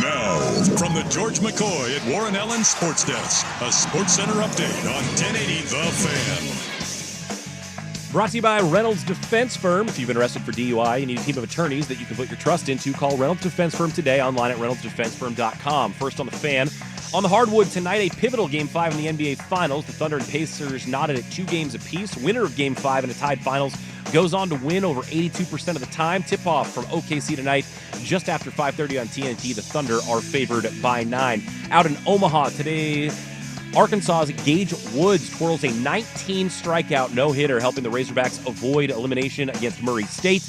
Now, from the George McCoy at Warren Allen Sports Desk, a Sports Center update on 1080 The Fan. Brought to you by Reynolds Defense Firm. If you've been arrested for DUI, you need a team of attorneys that you can put your trust into. Call Reynolds Defense Firm today, online at reynoldsdefensefirm.com. First on the Fan. On the hardwood tonight, a pivotal Game 5 in the NBA Finals. The Thunder and Pacers knotted at 2 games apiece. Winner of Game 5 in a tied Finals goes on to win over 82% of the time. Tip-off from OKC tonight, just after 5:30 on TNT. The Thunder are favored by 9. Out in Omaha today, Arkansas's Gage Woods twirls a 19-strikeout no-hitter, helping the Razorbacks avoid elimination against Murray State.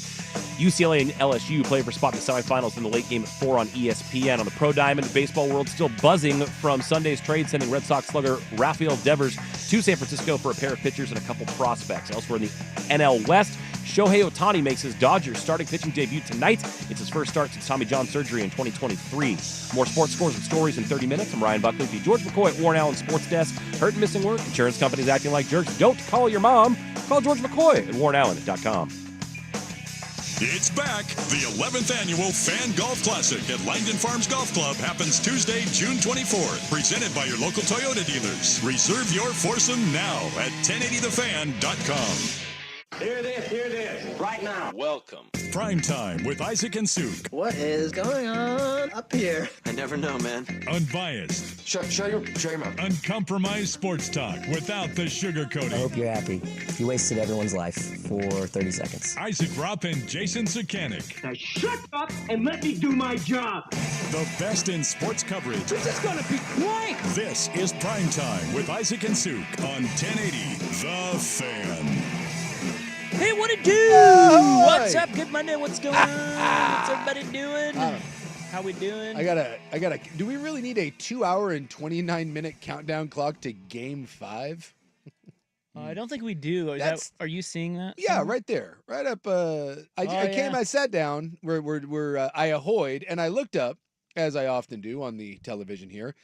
UCLA and LSU play for a spot in the semifinals in the late game at 4 on ESPN. On the Pro Diamond, the baseball world still buzzing from Sunday's trade, sending Red Sox slugger Rafael Devers to San Francisco for a pair of pitchers and a couple prospects. Elsewhere in the NL West, Shohei Ohtani makes his Dodgers starting pitching debut tonight. It's his first start since Tommy John surgery in 2023. More sports scores and stories in 30 minutes. I'm Ryan Buckley, the George McCoy at Warren Allen Sports Desk. Hurt and missing work, insurance companies acting like jerks. Don't call your mom. Call George McCoy at warrenallen.com. It's back. The 11th annual Fan Golf Classic at Langdon Farms Golf Club happens Tuesday, June 24th. Presented by your local Toyota dealers. Reserve your foursome now at 1080thefan.com. Hear this, right now. Welcome. Primetime with Isaac and Suk. What is going on up here? I never know, man. Unbiased. Shut your mouth. Uncompromised sports talk without the sugarcoating. I hope you're happy. You wasted everyone's life for 30 seconds. Isaac Rupp and Jason Sukanik. Now shut up and let me do my job. The best in sports coverage. This is gonna be great. This is Primetime with Isaac and Suk on 1080 The Fan. Hey, what it do? Oh, what's up? Good Monday. What's going on? What's everybody doing? How we doing? I gotta. Do we really need a 2-hour and 29-minute countdown clock to Game 5? I don't think we do. Are you seeing that? Yeah, right there, right up. I sat down. I ahoyed, and I looked up, as I often do on the television here,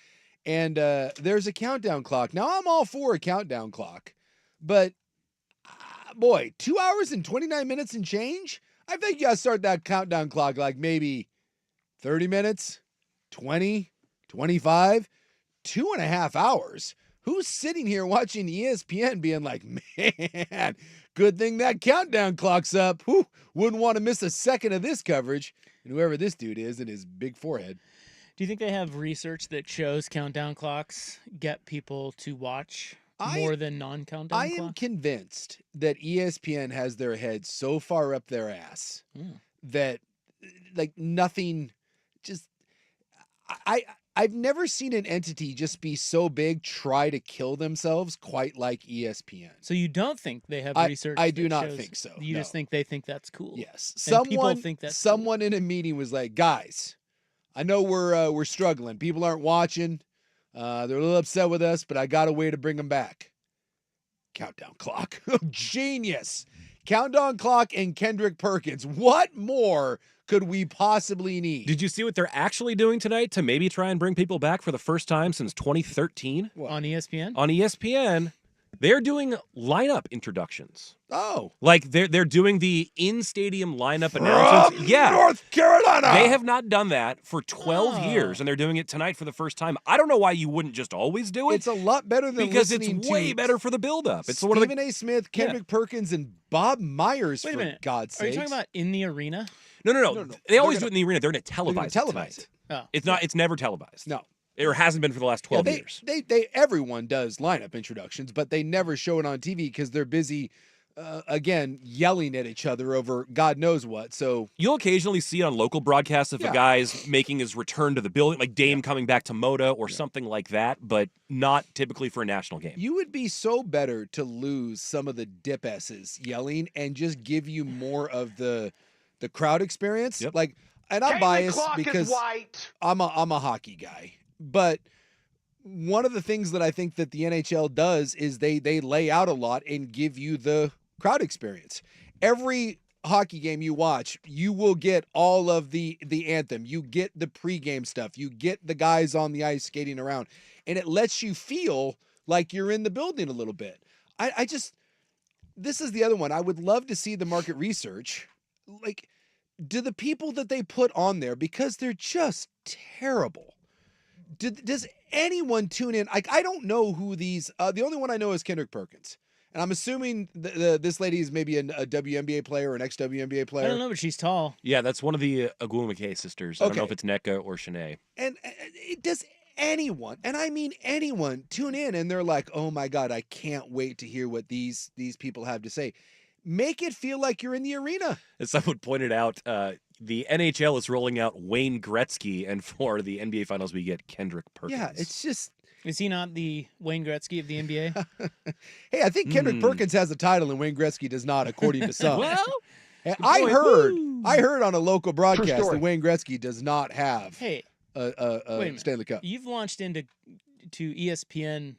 and there's a countdown clock. Now I'm all for a countdown clock, but. Boy, 2 hours and 29 minutes and change? I think you gotta start that countdown clock like maybe 30 minutes, 20, 25, 2.5 hours. Who's sitting here watching ESPN being like, man, good thing that countdown clock's up. Whew, wouldn't want to miss a second of this coverage. And whoever this dude is and his big forehead. Do you think they have research that shows countdown clocks get people to watch more than non-countdown clocks? I am convinced that ESPN has their head so far up their ass that like nothing just I've never seen an entity just be so big try to kill themselves quite like ESPN. So you don't think they have research? I do not think so. You just think they think that's cool. Yes. Someone in a meeting was like, guys, I know we're struggling. People aren't watching. They're a little upset with us, but I got a way to bring them back. Countdown clock. Genius. Countdown clock and Kendrick Perkins. What more could we possibly need? Did you see what they're actually doing tonight to maybe try and bring people back for the first time since 2013? What? On ESPN? On ESPN, they're doing lineup introductions. Oh. Like they're doing the in-stadium lineup announcements. Yeah. North Carolina. They have not done that for 12 years, and they're doing it tonight for the first time. I don't know why you wouldn't just always do it. It's a lot better than because listening it's way better for the build-up. It's Stephen A. Smith, Kendrick Perkins, and Bob Myers, Wait a minute. God's sake. Are you talking about in the arena? No. They always do it in the arena. They're going to televise it. Oh. It's never televised. No. It hasn't been for the last 12 years. Everyone does lineup introductions, but they never show it on TV because they're busy, again, yelling at each other over God knows what. So you'll occasionally see it on local broadcasts if a guy's making his return to the building, like Dame coming back to Moda or something like that, but not typically for a national game. You would be so better to lose some of the dip-esses yelling and just give you more of the crowd experience. Yep. Like, and I'm biased because I'm a hockey guy. But one of the things that I think that the NHL does is they lay out a lot and give you the crowd experience. Every hockey game you watch, you will get all of the anthem. You get the pregame stuff. You get the guys on the ice skating around. And it lets you feel like you're in the building a little bit. This is the other one. I would love to see the market research. Like, do the people that they put on there, because they're just terrible, does anyone tune in? I don't know who these. The only one I know is Kendrick Perkins, and I'm assuming this lady is maybe a WNBA player or an ex-WNBA player. I don't know, but she's tall. Yeah, that's one of the Agua McKay sisters. I don't know Okay. if it's NECA or Shanae. And does anyone, and I mean anyone, tune in and they're like, oh my God, I can't wait to hear what these people have to say. Make it feel like you're in the arena. As someone pointed out, the NHL is rolling out Wayne Gretzky, and for the NBA Finals, we get Kendrick Perkins. Yeah, it's just. Is he not the Wayne Gretzky of the NBA? Hey, I think Kendrick Perkins has a title and Wayne Gretzky does not, according to some. Well, And boy. I heard on a local broadcast story. that Wayne Gretzky does not have hey, a wait a minute. Stanley Cup. You've launched into ESPN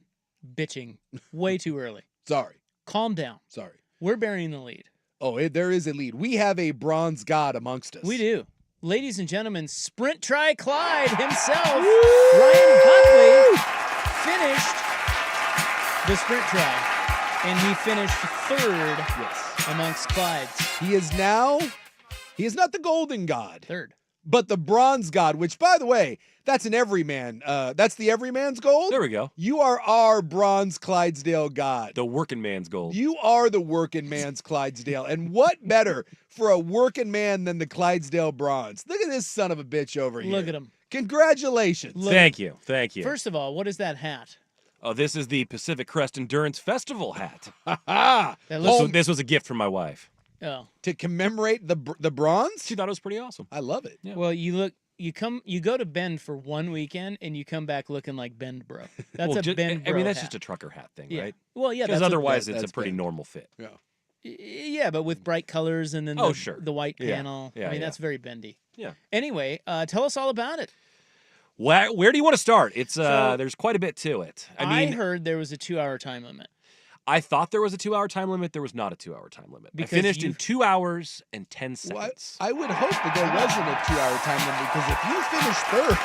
bitching way too early. Sorry. Calm down. Sorry. We're burying the lead. Oh, there is a lead. We have a bronze god amongst us. We do. Ladies and gentlemen, Sprint Tri Clyde himself, Ryan Buckley, finished the Sprint Tri, and he finished third amongst Clydes. He is not the golden god, Third. but the bronze god, which, by the way, that's an everyman. That's the everyman's gold. There we go. You are our bronze Clydesdale god. The working man's gold. You are the working man's Clydesdale. And what better for a working man than the Clydesdale bronze? Look at this son of a bitch over here. Look at him. Congratulations. Thank you. Thank you. First of all, what is that hat? Oh, this is the Pacific Crest Endurance Festival hat. Ah, That looks, This was a gift from my wife. oh, to commemorate the bronze? She thought it was pretty awesome. I love it. Yeah. well, you go to Bend for one weekend and you come back looking like Bend Bro. That's Well, a Bend Bro. I mean, that's hat. just a trucker hat thing, yeah. right? Well, yeah, Because that's otherwise, that's it's a pretty big. normal fit. Yeah. yeah, but with bright colors and then Oh, sure. the white Yeah. panel. Yeah, I mean, yeah. that's very bendy. Yeah. Anyway, tell us all about it. Where do you want to start? It's So- there's quite a bit to it. I I mean, heard there was a 2-hour time limit. I thought there was a 2-hour time limit. There was not a 2-hour time limit. Because I finished in you- 2 hours and 10 Well, seconds. I would hope that there wasn't a 2-hour time limit, because if you finish third,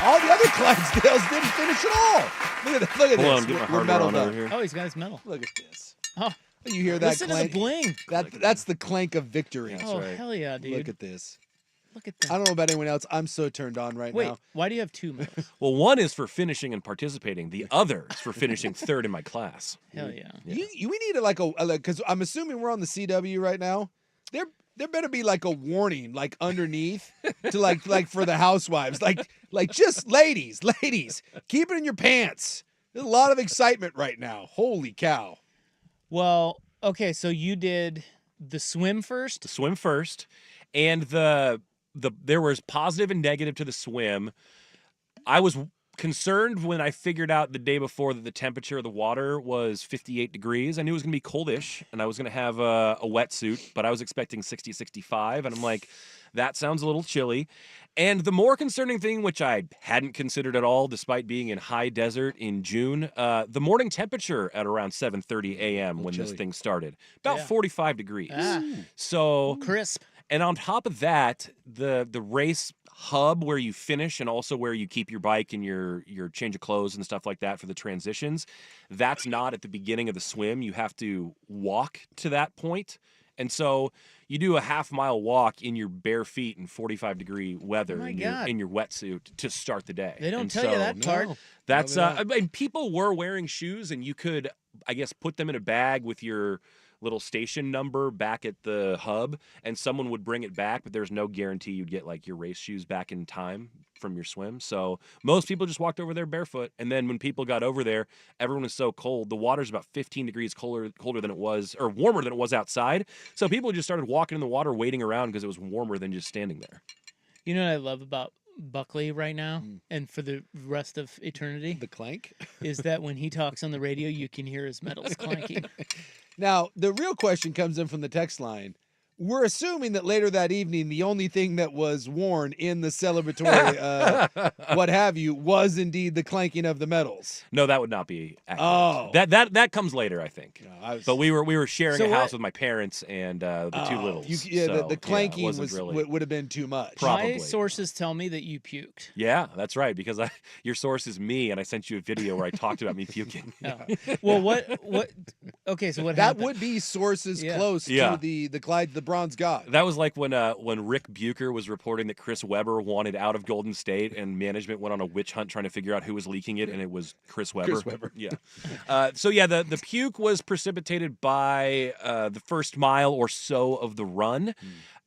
all the other Clydesdales didn't finish at all. Look at Hold this. on, get my We're hardware metaled on up. over here. Oh, he's got his medal. Look at this. Oh, You hear that listen clank? to the bling. That's the clank of victory. Oh, right. hell yeah, dude. Look at this. Look at I that. don't know about anyone else. I'm so turned on right Wait, now. why do you have two medals? Well, one is for finishing and participating. The other is for finishing third in my class. Hell yeah. We need a because I'm assuming we're on the CW right now. There better be like a warning like underneath to like for the housewives, like just ladies, keep it in your pants. There's a lot of excitement right now. Holy cow! Well, okay, so you did the swim first. The swim first, and there was positive and negative to the swim. I was concerned when I figured out the day before that the temperature of the water was 58 degrees. I knew it was going to be coldish, and I was going to have a wetsuit, but I was expecting 60, 65, and I'm like, that sounds a little chilly. And the more concerning thing, which I hadn't considered at all, despite being in high desert in June, the morning temperature at around 7:30 a.m. when this chilly. thing started, about Yeah. 45 degrees. Ah. So Crisp. and on top of that, the race hub where you finish and also where you keep your bike and your change of clothes and stuff like that for the transitions, that's not at the beginning of the swim. You have to walk to that point. And so you do a half-mile walk in your bare feet in 45-degree weather Oh my in God. your wetsuit to start the day. They don't And tell you so that part. That's Probably I mean, people were wearing shoes, and you could, I guess, put them in a bag with your little station number back at the hub, and someone would bring it back, but there's no guarantee you'd get like your race shoes back in time from your swim. So most people just walked over there barefoot, and then when people got over there, everyone was so cold. The water's about 15 degrees colder than it was, or warmer than it was outside. So people just started walking in the water, waiting around because it was warmer than just standing there. You know what I love about Buckley right now and for the rest of eternity The clank. is that when he talks on the radio, you can hear his medals clanking. Now the real question comes in from the text line. We're assuming that later that evening, the only thing that was worn in the celebratory, what have you, was indeed the clanking of the medals. No, that would not be accurate. Oh. That comes later, I think. No, I was- But we were sharing So a house what- with my parents and the two Oh, littles. the So, clanking it wasn't was really. would have been too much. Probably. My sources tell me that you puked. Yeah, that's right. Because your source is me, and I sent you a video where I talked about me puking. Oh. Well, what? Okay, so what That happened? would be sources Yeah. close Yeah. to the bronze god. That was like when Rick Bucher was reporting that Chris Webber wanted out of Golden State, and management went on a witch hunt trying to figure out who was leaking it, and it was Chris Webber. Chris Webber. Yeah. The puke was precipitated by the first mile or so of the run.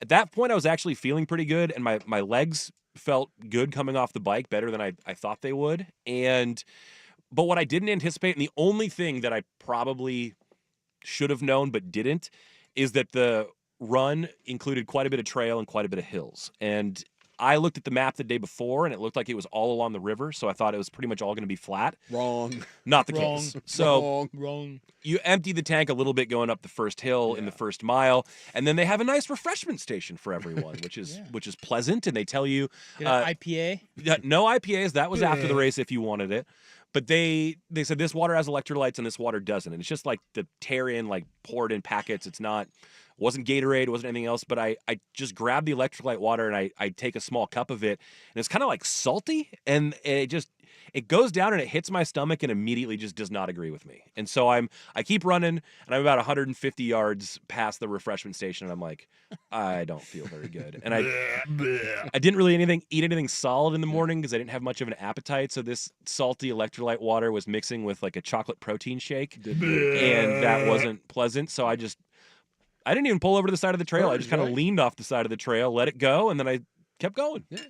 At that point, I was actually feeling pretty good, and my legs felt good coming off the bike, better than I thought they would. But what I didn't anticipate, and the only thing that I probably should have known but didn't, is that the run included quite a bit of trail and quite a bit of hills. And I looked at the map the day before, and it looked like it was all along the river, so I thought it was pretty much all going to be flat. Wrong. Not the case. So Wrong. you empty the tank a little bit going up the first hill in the first mile, and then they have a nice refreshment station for everyone, which is pleasant, and they tell you Get an IPA? no IPAs. That was after the race if you wanted it. But they said this water has electrolytes and this water doesn't. And it's just like the tear-in, like poured in packets. Wasn't Gatorade, it wasn't anything else. But I just grabbed the electrolyte water and I take a small cup of it. And it's kind of like salty. And it goes down and it hits my stomach and immediately just does not agree with me. And so I keep running, and I'm about 150 yards past the refreshment station, and I'm like, I don't feel very good. And I didn't really eat anything solid in the morning because I didn't have much of an appetite. So this salty electrolyte water was mixing with like a chocolate protein shake, and that wasn't pleasant. So I didn't even pull over to the side of the trail. I just kind of leaned off the side of the trail, let it go, and then I kept going. Yeah.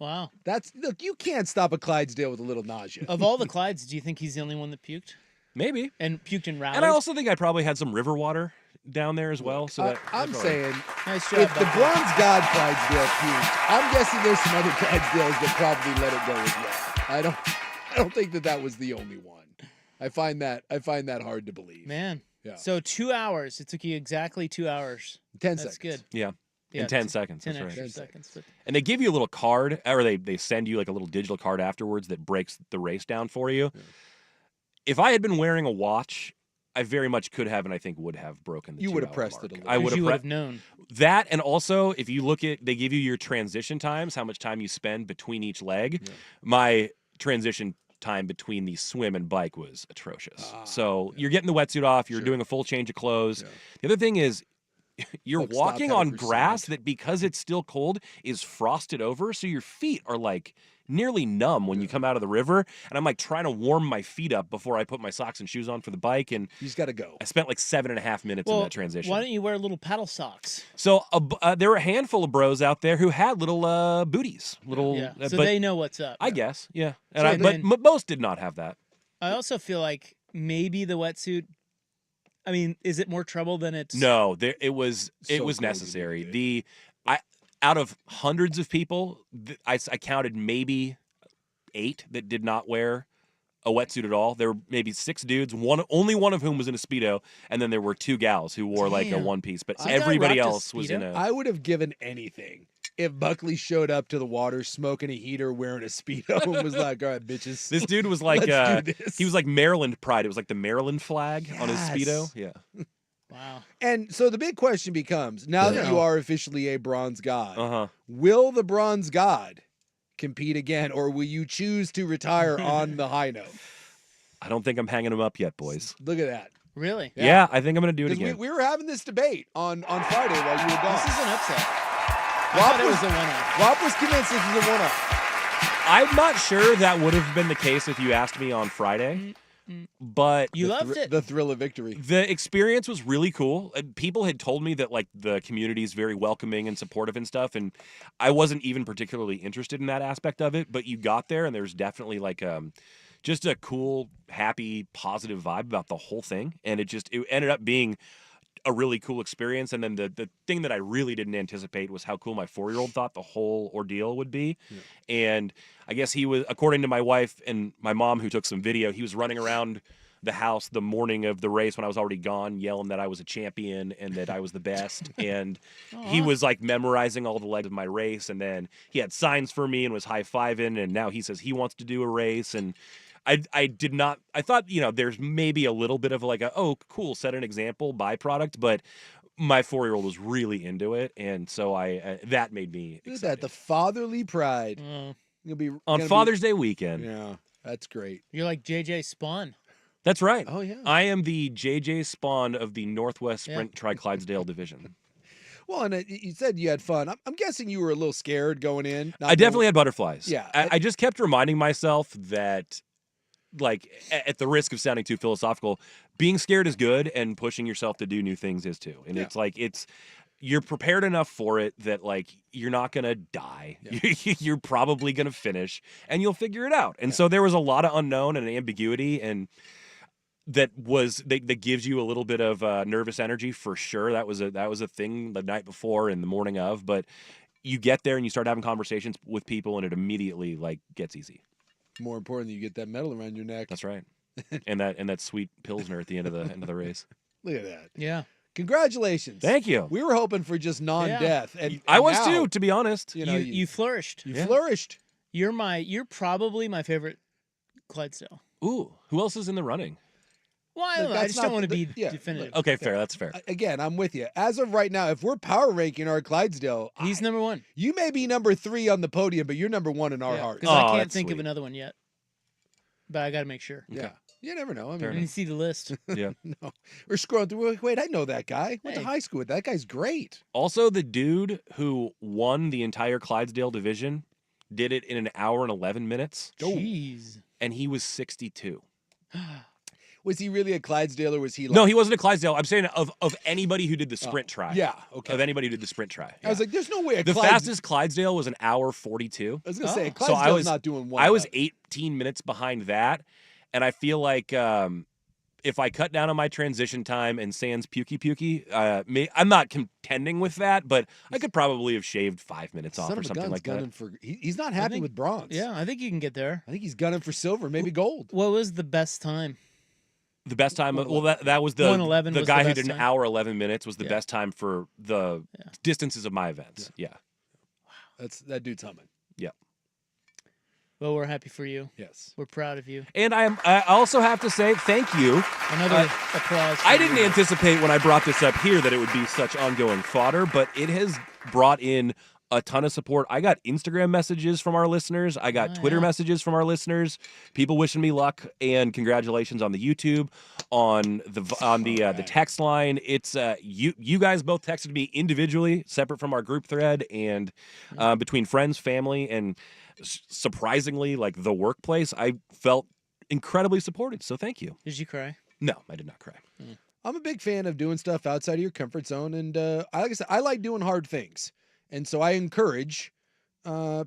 Wow. Look, you can't stop a Clydesdale with a little nausea. Of all the Clydes, do you think he's the only one that puked? Maybe. And puked and rallied? And I also think I probably had some river water down there as well. So I'm saying, Nice job, if the Bucky. bronze god Clydesdale puked, I'm guessing there's some other Clydesdales that probably let it go as well. I don't think that was the only one. I find that hard to believe. Man. Yeah. So 2 hours. It took you exactly 2 hours. 10 That's seconds. good. Yeah. Yeah, In 10 seconds. 10 That's right. extra 10 seconds. And they give you a little card, or they send you like a little digital card afterwards that breaks the race down for you. Yeah. If I had been wearing a watch, I very much could have, and I think would have broken the 2 hour would have pressed mark. it a little. I would You would have have known. that, and also if you look at, they give you your transition times, how much time you spend between each leg. Yeah. My transition time between the swim and bike was atrocious. You're getting the wetsuit off, you're doing a full change of clothes. Yeah. The other thing is, you're walking on grass that, because it's still cold, is frosted over, so your feet are like nearly numb when you come out of the river. And I'm like trying to warm my feet up before I put my socks and shoes on for the bike. And you just got to go. I spent like 7.5 minutes in that transition. Why don't you wear little paddle socks? So there were a handful of bros out there who had little booties. So they know what's up. I guess, yeah. And but most did not have that. I also feel like maybe the wetsuit, I mean, is it more trouble than it's... No, it was necessary. Out of hundreds of people, I counted maybe 8 that did not wear a wetsuit at all. There were maybe 6 dudes, only one of whom was in a Speedo, and then there were 2 gals who wore like a one piece, but everybody else was in a... I would have given anything if Buckley showed up to the water smoking a heater wearing a Speedo and was like, all right, bitches. This dude was like, let's do this. He was like Maryland Pride. It was like the Maryland flag on his Speedo. Yeah. Wow. And so the big question becomes, now that you are officially a bronze god, will the bronze god compete again, or will you choose to retire on the high note? I don't think I'm hanging him up yet, boys. Look at that. Really? Yeah, I think I'm going to do it again. We were having this debate on Friday while you were gone. This is an upset. Wop it was a one-off. Wop was convinced this was a one-off. I'm not sure that would have been the case if you asked me on Friday. But you loved it. The thrill of victory. The experience was really cool. People had told me that like the community is very welcoming and supportive and stuff, and I wasn't even particularly interested in that aspect of it. But you got there, and there's definitely like just a cool, happy, positive vibe about the whole thing, and it ended up being a really cool experience. And then the thing that I really didn't anticipate was how cool my 4-year-old thought the whole ordeal would be. Yeah. And I guess he was, according to my wife and my mom who took some video, he was running around the house the morning of the race when I was already gone, yelling that I was a champion and that I was the best. And he was like memorizing all the legs of my race. And then he had signs for me and was high-fiving. And now he says he wants to do a race. And I did not, I thought, there's maybe a little bit of like cool, set an example byproduct, but my 4-year-old was really into it. And so that made me excited. Look at that, the fatherly pride. On Father's Day weekend. Yeah, that's great. You're like JJ Spawn. That's right. Oh, yeah. I am the JJ Spawn of the Northwest Sprint Tri-Clydesdale division. Well, and you said you had fun. I'm guessing you were a little scared going in. I definitely had butterflies. Yeah. I just kept reminding myself that, like, at the risk of sounding too philosophical, being scared is good, and pushing yourself to do new things is too. And it's like you're prepared enough for it that, like, you're not gonna die. Yeah. You're probably gonna finish, and you'll figure it out. And so there was a lot of unknown and ambiguity, and that gives you a little bit of nervous energy for sure. That was a thing the night before and the morning of, but you get there and you start having conversations with people, and it immediately, like, gets easy. More important, you get that medal around your neck. That's right. and that sweet Pilsner at the end of the race. Look at that. Yeah. Congratulations. Thank you. We were hoping for just non-death. And I was now, too, to be honest. You flourished. You flourished. You're probably my favorite Clydesdale. Ooh, who else is in the running? Well, I Look, don't know. I that's just don't not want to the- be yeah, definitive. Okay, fair. That's fair. Again, I'm with you. As of right now, if we're power ranking our Clydesdale, He's number one. you may be number 3 on the podium, but you're number 1 in our hearts. Because I Oh, can't that's think of sweet. another one yet. But I got to make sure. Yeah. You never know. I Fair I mean, need to see the list. Yeah. no. We're scrolling through. Wait, I know that guy. Went to Hey. high school with that guy's great. Also, the dude who won the entire Clydesdale division did it in an hour and 11 minutes, Jeez. and he was 62. Was he really a Clydesdale or was he like No, he wasn't a Clydesdale. I'm saying of anybody who did the sprint try. Yeah, okay. Of anybody who did the sprint try. I was like, there's no way the fastest Clydesdale was an hour 42. I was gonna say Oh. Clydesdale's So I was not doing one. I was of that. 18 minutes behind that, and I feel like if I cut down on my transition time and sans pukey, I'm not contending with that, but I could probably have shaved 5 minutes off Son or of a something gun's like gunning that. for. He's not happy think- with bronze. Yeah, I think you can get there. I think he's gunning for silver, maybe gold. What was the best time? The best time, well, that was the 1:11 the was guy the who best did an time? hour 11 minutes was the Yeah. best time for the distances of my events. Yeah. That dude's humming. Well, we're happy for you. Yes. We're proud of you. And I also have to say thank you. Another applause. I for didn't you. anticipate when I brought this up here that it would be such ongoing fodder, but it has brought in a ton of support. I got Instagram messages from our listeners. I got Twitter messages from our listeners. People wishing me luck and congratulations on the YouTube, on the text line. It's you guys both texted me individually, separate from our group thread, and between friends, family, and surprisingly, like the workplace, I felt incredibly supported. So thank you. Did you cry? No, I did not cry. I'm a big fan of doing stuff outside of your comfort zone, and like I said, I like doing hard things, and so I encourage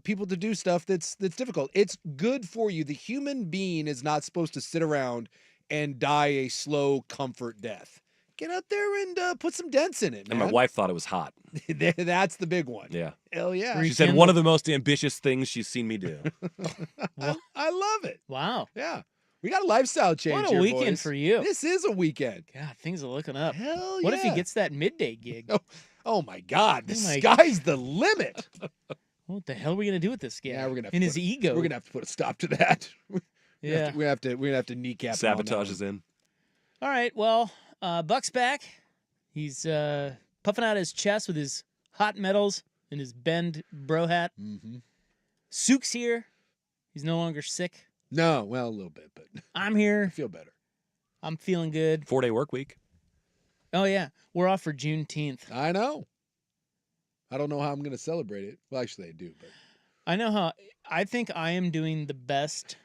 people to do stuff that's difficult. It's good for you. The human being is not supposed to sit around and die a slow comfort death. Get out there and put some dents in it, man. And my wife thought it was hot. That's the big one. Yeah. Hell yeah. She said one of the most ambitious things she's seen me do. I love it. Wow. Yeah. We got a lifestyle change. What a here, weekend boys. for you. This is a weekend. God, things are looking up. Hell What if he yeah. gets that midday gig? Oh my God. The Oh my sky's the limit. What the hell are we gonna do with this guy? Yeah, we're gonna have in to his put- ego. We're gonna have to put a stop to that. Yeah. We're gonna have to kneecap him on that Sabotage one. is in. All right. Well, Buck's back. He's puffing out his chest with his hot medals and his bend bro hat. Mm-hmm. Sook's here. He's no longer sick. No, well, a little bit, but I'm I here. feel better. I'm feeling good. 4-day work week. Oh yeah, we're off for Juneteenth. I know. I don't know how I'm gonna celebrate it. Well, actually, I do, but I know how. I think I am doing the best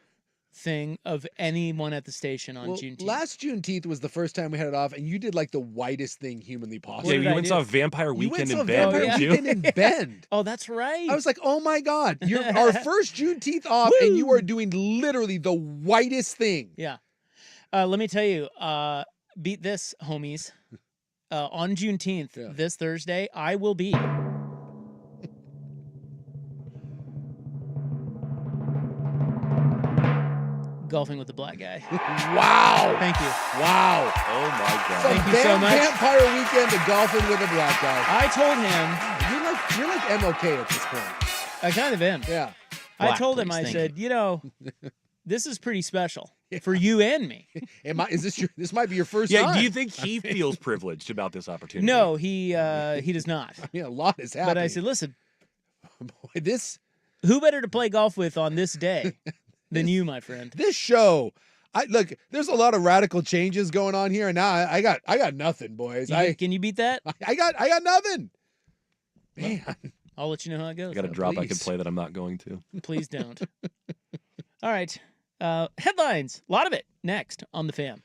thing of anyone at the station on well, Juneteenth. last Juneteenth was the first time we had it off, and you did like the whitest thing humanly possible. What Yeah, did you I went and do? saw Vampire You went Weekend to in Bend, Vampire didn't you? Weekend in Bend. Oh, that's right. I was like, oh my God, you're our first Juneteenth off, and you are doing literally the whitest thing. Yeah. Let me tell you, beat this, homies. On Juneteenth, Yeah. this Thursday, I will be golfing with the black guy. Wow. Thank you. Wow. Oh my god. Thank you so much. Vampire Weekend to golfing with a black guy. I told him, You're like MLK at this point. I kind of am. Yeah. I Black, told him, please, I thank said, you know, this is pretty special for you and me. This might be your first Yeah, time? do you think he feels privileged about this opportunity? No, he does not. I mean, a lot is happening. But I said, listen, Boy, this who better to play golf with on this day than you, my friend? show. Look, there's a lot of radical changes going on here, and now I got nothing, boys. Can you beat that? I got nothing. Man. I'll let you know how it goes. I got a though. drop I can please. play that I'm not going to. Please don't. All right. Headlines. A lot of it next on The Fan.